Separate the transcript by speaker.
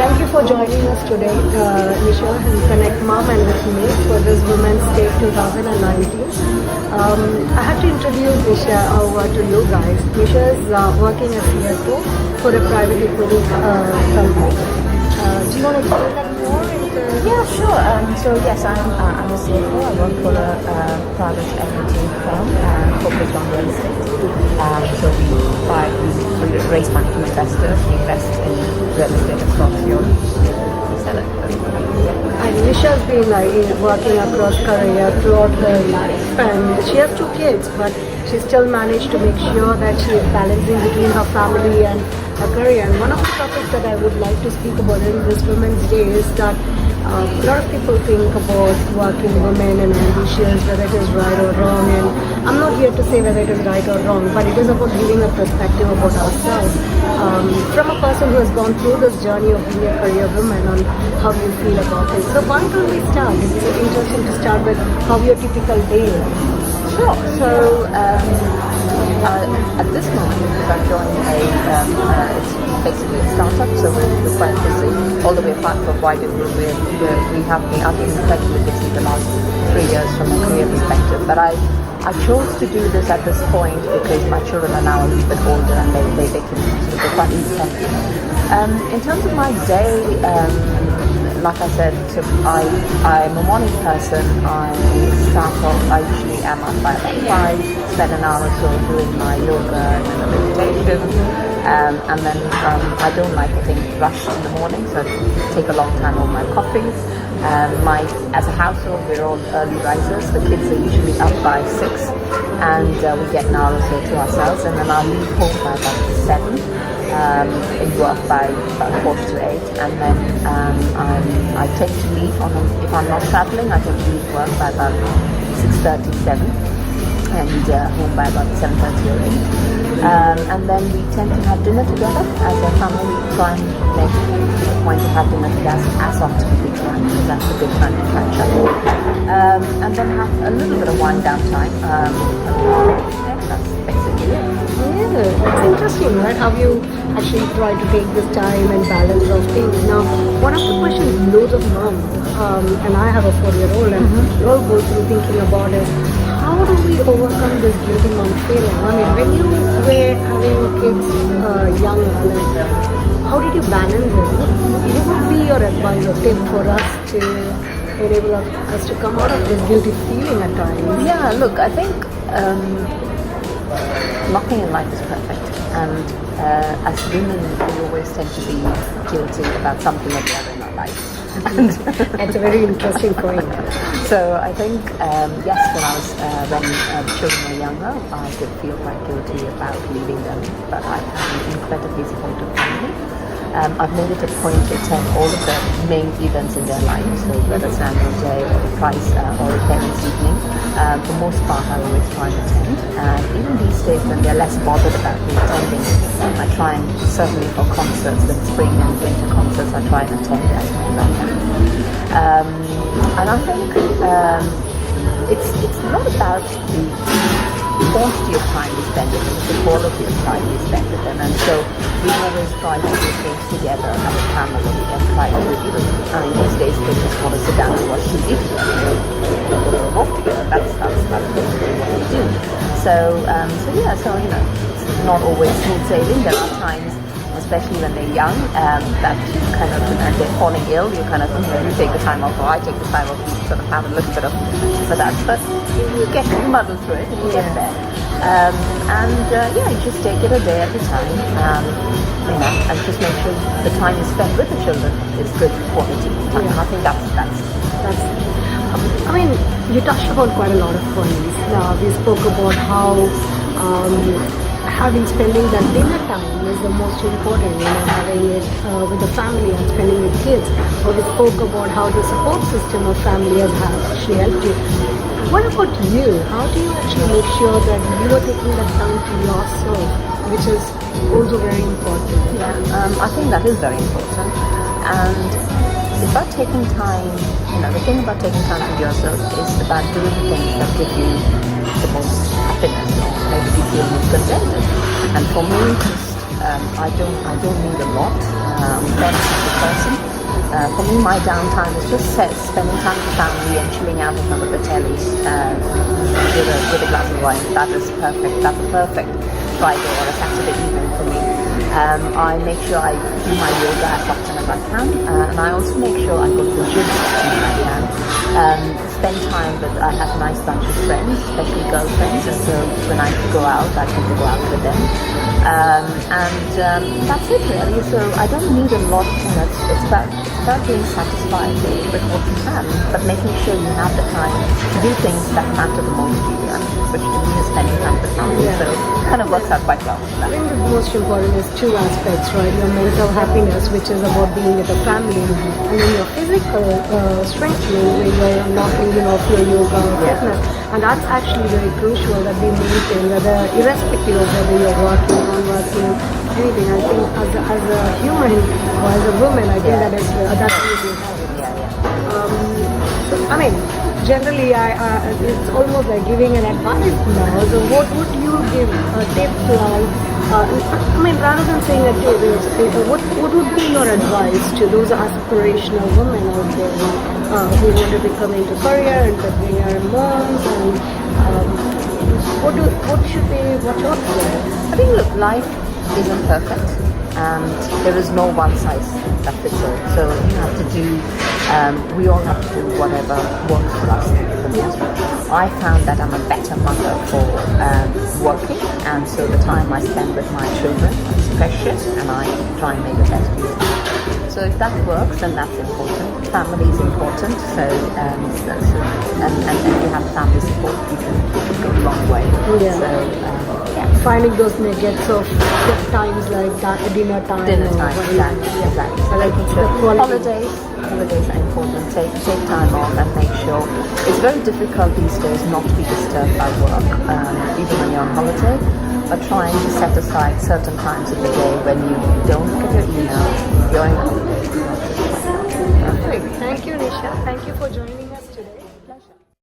Speaker 1: Thank you for joining us today, Nisha and Connect Mom and with me for this Women's Day 2019. I have to introduce Nisha over to you guys. Nisha is working as CFO for a private equity company. Do you want to explain that more?
Speaker 2: Yeah, sure. So yes, I'm a CFO. I work for a private equity firm focused on real estate. So we raise money from investors. We invest in real estate across Europe. We sell it.
Speaker 1: And Nisha's been working across career throughout her life, and she has 2 kids, but she still managed to make sure that she is balancing between her family and her career. And one of the topics that I would like to speak about in this Women's Day is that a lot of people think about working women and ambitious, whether it is right or wrong, and I'm not here to say whether it is right or wrong, but it is about giving a perspective about ourselves from a person who has gone through this journey of being a career woman on how you feel about it. So why don't we start? It's interesting to start with how your typical day is.
Speaker 2: Sure. So at this moment, because I've joined it's basically a startup, so we're quite busy. All the way apart from wider group, I've been incredibly busy the last 3 years from a career perspective. But I chose to do this at this point because my children are now a little bit older and they can sort of be quite independent. In terms of my day, like I said, so I'm a morning person. I usually am up by about 5, spend an hour or so doing my yoga and then a meditation. And then I don't like things rushed in the morning, so I take a long time on my coffees. As a household, we're all early risers. The kids are usually up by 6, and we get an hour or so to ourselves, and then I'll leave home by about 7. In work by about 4 to 8, and then I tend to leave if I'm not traveling. I tend to leave work by about 6:30, 7, and home by about 7:30 or 8. And then we tend to have dinner together as a family. We try and make a point to have dinner together as often as we can, because that's a good time to catch up. And then have a little bit of wind down time. That's basically it.
Speaker 1: Yeah, it's interesting, right? How you actually try to take this time and balance those things. Now, one of the questions loads of moms, and I have a 4-year-old, and we all go through thinking about is, how do we overcome this guilty mom feeling? I mean, when you were having kids young, how did you balance it? What would be your advice or tip for us to enable us to come out of this guilty feeling at times?
Speaker 2: Yeah, look, I think nothing in life is perfect, and as women we always tend to be guilty about something or the other in our life.
Speaker 1: That's a very interesting point.
Speaker 2: So I think yes, when children were younger, I did feel quite guilty about leaving them, but I have an incredibly supportive family. I've made it a point to attend all of the main events in their lives, so whether it's annual day or a prize or a parents' evening. For most part, I always try and attend. And even these days, when they're less bothered about me attending, I try and, certainly for concerts, the spring and winter concerts, I try and attend as much as I can. And I think it's not about the quantity of time we spend with them, it's the quality of time we spend with them. And so we always try to do things together as a family and try to do even, these days they just want to sit down and watch TV together, go for a walk together. That's basically what we do. So it's not always smooth sailing. There are times, especially when they're young, that kind of, and they're falling ill, you kind of, you take the time off, or I take the time off, you sort of have a little bit of for that. But you muddle through it and you get there. You just take it a day at a time, and just make sure the time you spend with the children is good quality time. I think that's.
Speaker 1: I mean, you touched upon quite a lot of points. We spoke about how spending that dinner time is the most important, having it with the family and spending with kids. Or we spoke about how the support system of family has actually helped you. What about you? How do you actually make sure that you are taking that time to yourself, which is also very important?
Speaker 2: Yeah, I think that is very important. And it's about taking time, the thing about taking time for yourself is about doing things that give you the most happiness, make you feel most contented. And for me, I don't need a lot. I'm a very simple person. For me, my downtime is just spending time with family and chilling out in front of the telly with a glass of wine. That is perfect. That's a perfect Friday or a Saturday evening for me. I make sure I do my yoga as often as I can, and I also make sure I go to the gym as often as I can. Spend time with, I have a nice bunch of friends, especially girlfriends, and so when I go out, I tend to go out with them. That's it really. So I don't need a lot, it's about being satisfied with what you have, but making sure you have the time to do things that matter the most to you, which to me is spending time with family. So it kind of works out quite well.
Speaker 1: I think the most important is two aspects, right? Your mental happiness, which is about being with the family, and then your physical strengthening, where you're knocking off your yoga or fitness. And that's actually very crucial that we maintain, whether irrespective of whether you're working, non-working, anything. I think as a human or as a woman, I think that's really so, I mean, generally, it's almost like giving an advice now. So, what would you give a tip like? Rather than saying a tip, what would be your advice to those aspirational women out there who want to become into career and career moms? And what should they watch out for?
Speaker 2: I think, look, life isn't perfect, and there is no one size that fits all. So you have to do, we all have to do whatever works for us the most. I found that I'm a better mother for working, and so the time I spend with my children is precious, and I try and make the best use of it. So if that works, then that's important. Family is important, so and if you have family support, you can go a long way.
Speaker 1: Yeah.
Speaker 2: So
Speaker 1: finding those nuggets of times like that, dinner time.
Speaker 2: Exactly. So like holidays are important. Take time off and make sure. It's very difficult these days not to be disturbed by work, even when you're on holiday. But trying to set aside certain times of the day when you don't look at your emails, you're in holiday.
Speaker 1: Perfect. Thank you, Nisha. Thank you for joining.